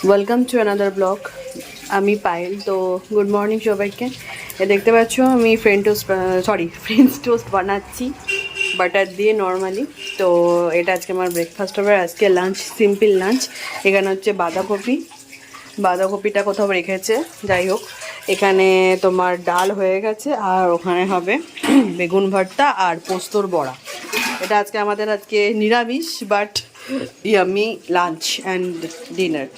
Welcome to another blog. আমি পায়েল। তো good morning সবাইকে। দেখতে পাচ্ছ আমি ফ্রেঞ্চ টোস্ট বানাচ্ছি বাটার দিয়ে নর্মালি। তো এটা আজকে আমার ব্রেকফাস্ট হবে। আজকে লাঞ্চ সিম্পল লাঞ্চ। এখানে হচ্ছে বাঁধাকপিটা কোথাও রেখেছে, যাই হোক। এখানে তোমার ডাল হয়ে গেছে, আর ওখানে হবে বেগুন ভর্তা আর পোস্তর বড়া। এটা আমাদের নিরামিষ, but yummy lunch and dinner.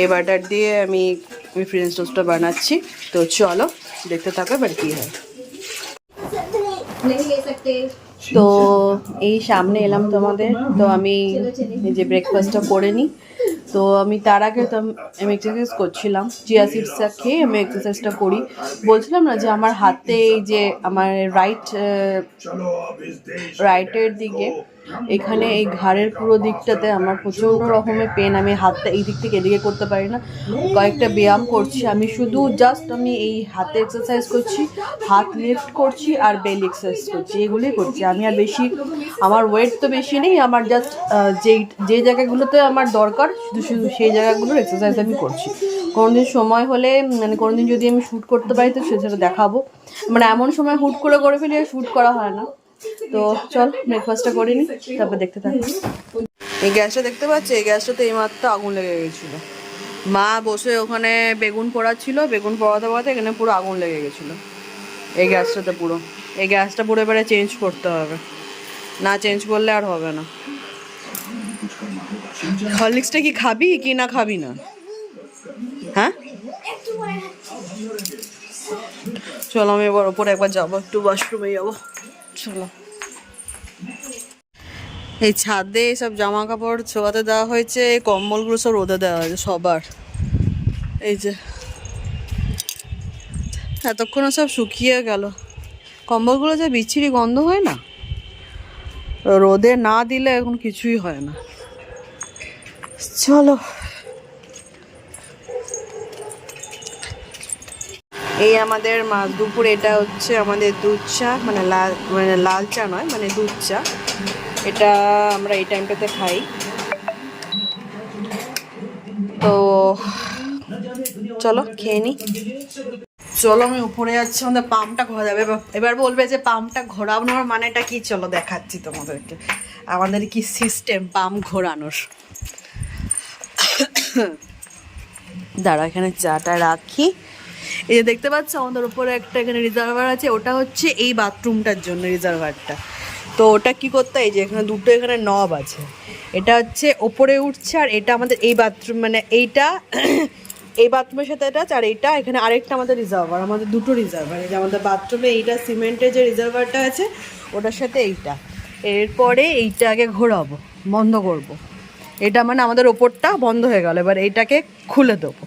এই বাটার দিয়ে আমি ফ্রেঞ্চ টোস্টটা বানাচ্ছি। তো চলো দেখতে থাকো এবার কী হয়। তো এই সামনে এলাম তোমাদের। তো আমি এই যে ব্রেকফাস্টটা করে নিই। তো আমি তার আগে তো আমি এক্সারসাইজ করছিলাম, চিয়া সিডসটা খেয়ে আমি এক্সারসাইজটা করি। বলছিলাম না যে আমার হাতে এই যে আমার রাইটের দিকে এখানে এই ঘাড়ের পুরো দিকটাতে আমার প্রচণ্ড রকমের পেন। আমি হাতটা এই দিক থেকে এদিকে করতে পারি না। কয়েকটা ব্যায়াম করছি আমি, শুধু আমি এই হাতে এক্সারসাইজ করছি, হাত লিফট করছি আর বেল এক্সারসাইজ করছি, এগুলোই করছি আমি। আর বেশি আমার ওয়েট তো বেশি নেই, আমার জাস্ট যে জায়গাগুলোতে আমার দরকার শুধু সেই জায়গাগুলোর এক্সারসাইজ আমি করছি। কোনোদিন সময় হলে কোনোদিন যদি আমি শ্যুট করতে পারি তো সেটা দেখাবো। এমন সময় হুট করে ফেলি আর শ্যুট করা হয় না। তো চল ব্রেকফাস্টটা করে নিই, তারপর দেখতে থাকি। এই গ্যাসটা দেখতে পাচ্ছি, এই গ্যাসটাতে এইমাত্র আগুন লেগে গেছিলো। মা বসে ওখানে বেগুন পোড়াচ্ছিল, বেগুন পোড়াতে এখানে পুরো আগুন লেগে গেছিলো এই গ্যাসটাতে। এই গ্যাসটা পুরো এবারে চেঞ্জ করতে হবে, না চেঞ্জ করলে আর হবে না। হরলিক্সটা কি খাবি কি না খাবি না? হ্যাঁ চলো, আমি এবার ওপরে একবার যাবো, একটু ওয়াশরুমে যাবো। চলো। এই ছাদে সব জামা কাপড় ছোয়াতে দেওয়া হয়েছে, কম্বলগুলো সব রোদে দেওয়া হয়েছে সবার। এই যে এতক্ষণে সব শুকিয়ে গেল কম্বলগুলো, যে বিচ্ছিরি গন্ধ হয় না, রোদে না দিলে এখন কিছুই হয় না। চলো। এই আমাদের মাছ দুপুর, এটা হচ্ছে আমাদের দুধ চা, লাল চা নয়, দুধ চা। এটা আমরা এই টাইমটাতে খাই। তো চলো খেয়ে নিই। চলো আমি উপরে যাচ্ছি, আমাদের পাম্পটা ঘোরা যাবে। এবার বলবে যে পাম্পটা ঘোরানোর মানেটা কি, চলো দেখাচ্ছি তোমাদেরকে আমাদের কি সিস্টেম পাম্প ঘোরানোর। দাঁড়া, এখানে চাটা রাখি। এই যে দেখতে পাচ্ছ আমাদের উপরে একটা এখানে রিজার্ভার আছে, ওটা হচ্ছে এই বাথরুমটার জন্য রিজার্ভারটা। তো ওটা কি করতে, এই যে এখানে দুটো এখানে নব আছে, এটা হচ্ছে ওপরে উঠছে, আর এটা আমাদের এই বাথরুম, এইটা এই বাথরুমের সাথে এটা, আর এইটা এখানে আরেকটা আমাদের রিজার্ভার, আমাদের দুটো রিজার্ভার। এই যে আমাদের বাথরুমে এইটা সিমেন্টের যে রিজার্ভারটা আছে ওটার সাথে এইটা। এরপরে এইটা আগে ঘোরাবো, বন্ধ করব। এটা আমাদের ওপরটা বন্ধ হয়ে গেল, এবার এইটাকে খুলে দেবো,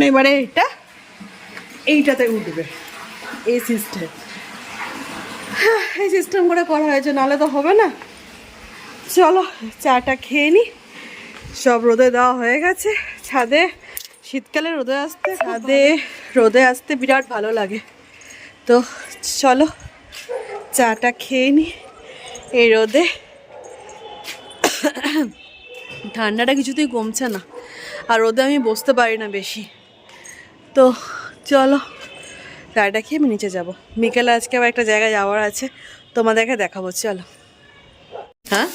এবারে এইটাতে উঠবে। এই সিস্টেম করে করা হয়েছে, নাহলে তো হবে না। চলো চাটা খেয়ে নিই। সব রোদে দেওয়া হয়ে গেছে ছাদে। শীতকালে রোদে আসতে বিরাট ভালো লাগে। তো চলো চাটা খেয়ে নিই এই রোদে। ঠান্ডাটা কিছুতেই কমছে না, আর রোদে আমি বসতে পারি না বেশি। তো চলো চাটা খেয়ে আমি নিচে যাবো। বিকেলে আজকে আবার একটা জায়গায় যাওয়ার আছে, তোমাদেরকে দেখাবো। চলো। হ্যাঁ,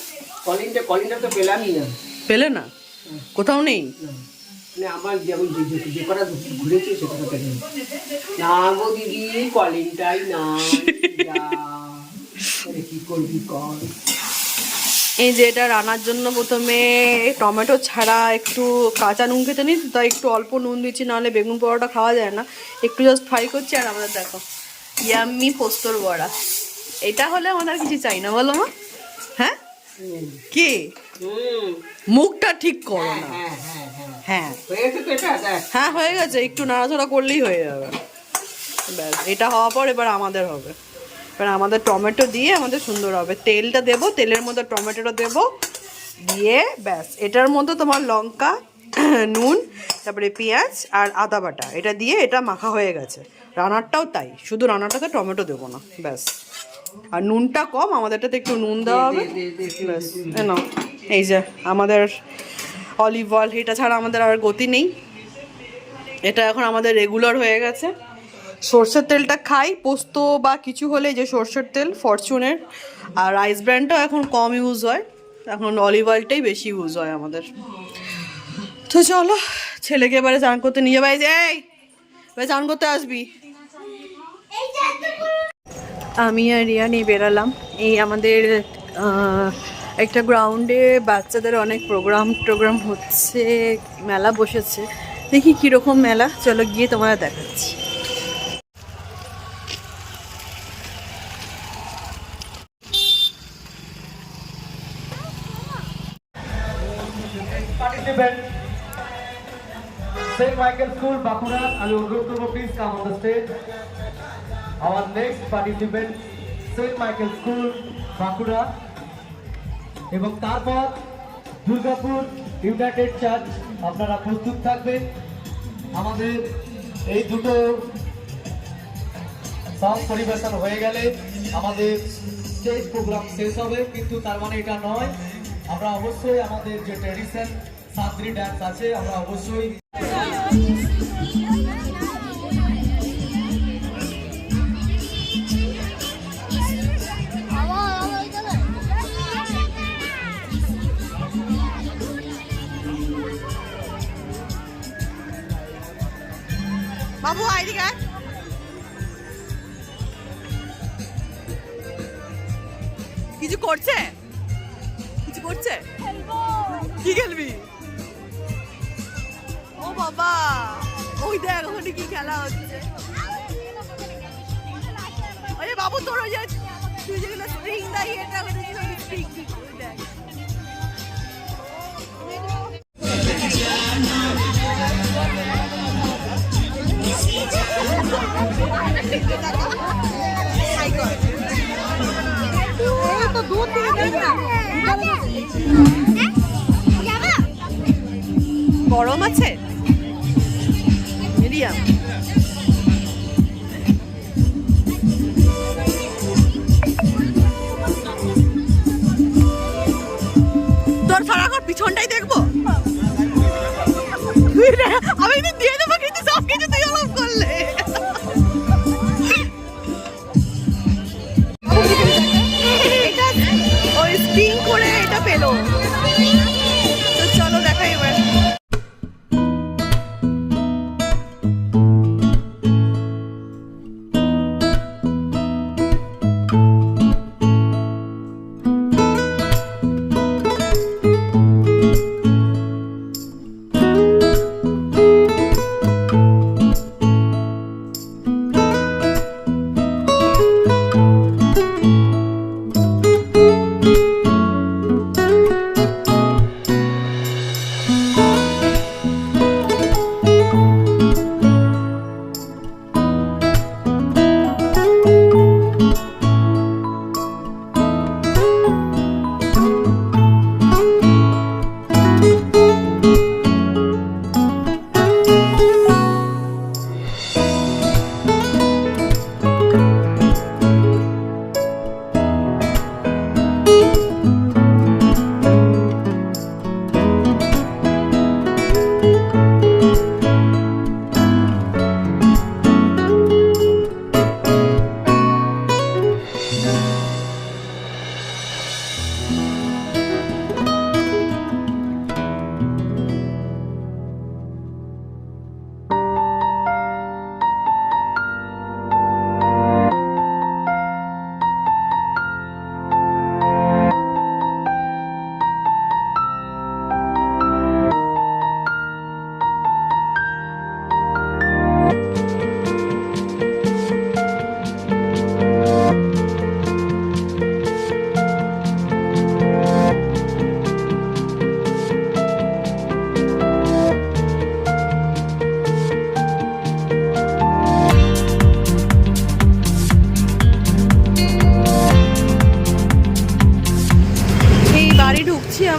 কলিংটা তো পেলামই না। পেলে না? কোথাও নেই? আমার যেমন যে কটা ঘুরেছে সে কথা পেলাম না গো দিদি, কলিংটাই না। কি করবি কর। এই যে এটা রান্নার জন্য প্রথমে টমেটো ছাড়া একটু কাঁচা নুন খেতে নিই, তাই একটু অল্প নুন দিচ্ছি, নাহলে বেগুন পোড়াটা খাওয়া যায় না। একটু জাস্ট ফ্রাই করছি। আর আমাদের দেখো ইয়াম্মি পোস্তর বড়া, এটা হলে আমাদের কিছু চাই না, বলো মা? হ্যাঁ কি মুখটা ঠিক করো না। হ্যাঁ হ্যাঁ হয়ে গেছে, একটু নাড়াচাড়া করলেই হয়ে যাবে। ব্যাস, এটা হওয়ার পর এবার আমাদের হবে। এবার আমাদের টমেটো দিয়ে আমাদের সুন্দর হবে। তেলটা দেবো, তেলের মধ্যে টমেটোটা দেবো, দিয়ে ব্যাস এটার মধ্যে তোমার লঙ্কা, নুন, তারপরে পেঁয়াজ আর আদা বাটা, এটা দিয়ে এটা মাখা হয়ে গেছে। রান্নাটাও তাই, শুধু রান্নাটাতে টমেটো দেবো না, ব্যাস। আর নুনটা কম, আমাদেরটাতে একটু নুন দেওয়া হবে, ব্যাস। এই যে আমাদের অলিভ অয়েল, এটা ছাড়া আমাদের আর গতি নেই। এটা এখন আমাদের রেগুলার হয়ে গেছে। সর্ষের তেলটা খাই পোস্ত বা কিছু হলে, যে সর্ষের তেল ফরচুনের, আর রাইস ব্র্যান্ডটাও এখন কম ইউজ হয়, এখন অলিভ অয়েলটাই বেশি ইউজ হয় আমাদের। তো চলো ছেলেকে এবারে চান করতে নিয়ে যাবে। এই এবারে চান করতে আসবি। আমি আর রিয়া নিয়ে বেরালাম। এই আমাদের একটা গ্রাউন্ডে বাচ্চাদের অনেক প্রোগ্রাম হচ্ছে, মেলা বসেছে, দেখি কীরকম মেলা, চলো গিয়ে তোমরা দেখাচ্ছি। St. Michael School, Bankura, and your group to please come on the stage. Our next participant, St. Michael School, Bankura, এবং তারপর দুর্গাপুর ইউনাইটেড চার্চ। আপনারা প্রস্তুত থাকবেন। আমাদের এই দুটো সং পরিবেশন হয়ে গেলে আমাদের স্টেজ প্রোগ্রাম শেষ হবে, কিন্তু তার মানে এটা নয়, আমরা অবশ্যই আমাদের যে ট্র্যাডিশন সাদ্রি ডান্স আছে আমরা অবশ্যই বাবু আইদিকে কিছু করছে, কিছু করছে, কি খেলবি? ও বাবা, ওই দেখ ওখানে কি খেলা হচ্ছে। আরে বাবু তোর ওই যে তুই যেগুলো স্প্রিং দাই, এটা স্প্রিং দেখ। গরম আছে মিডিয়াম। তোর সারাক্ষণ পিছনটাই দেখবো আমি দিয়ে দেবো, কিন্তু সব কিছু তুই অলপ করলে। ওই স্প্রিং করে এটা পেলো। তো চলো দেখাই এবার।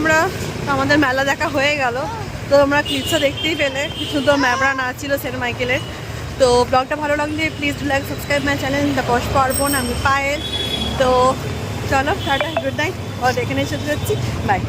আমরা আমাদের মেলা দেখা হয়ে গেল। তো আমরা ক্লিপসটা দেখতেই পেলে, কি সুন্দর ম্যাবরা নাচ ছিল সেন্ট মাইকেলের। তো ব্লগটা ভালো লাগলে please like subscribe my channel the Poush Parbon. আমি পায়েল। তো চলো টাটা, গুড নাইট, আর এখানে এসে যাচ্ছি, বাই।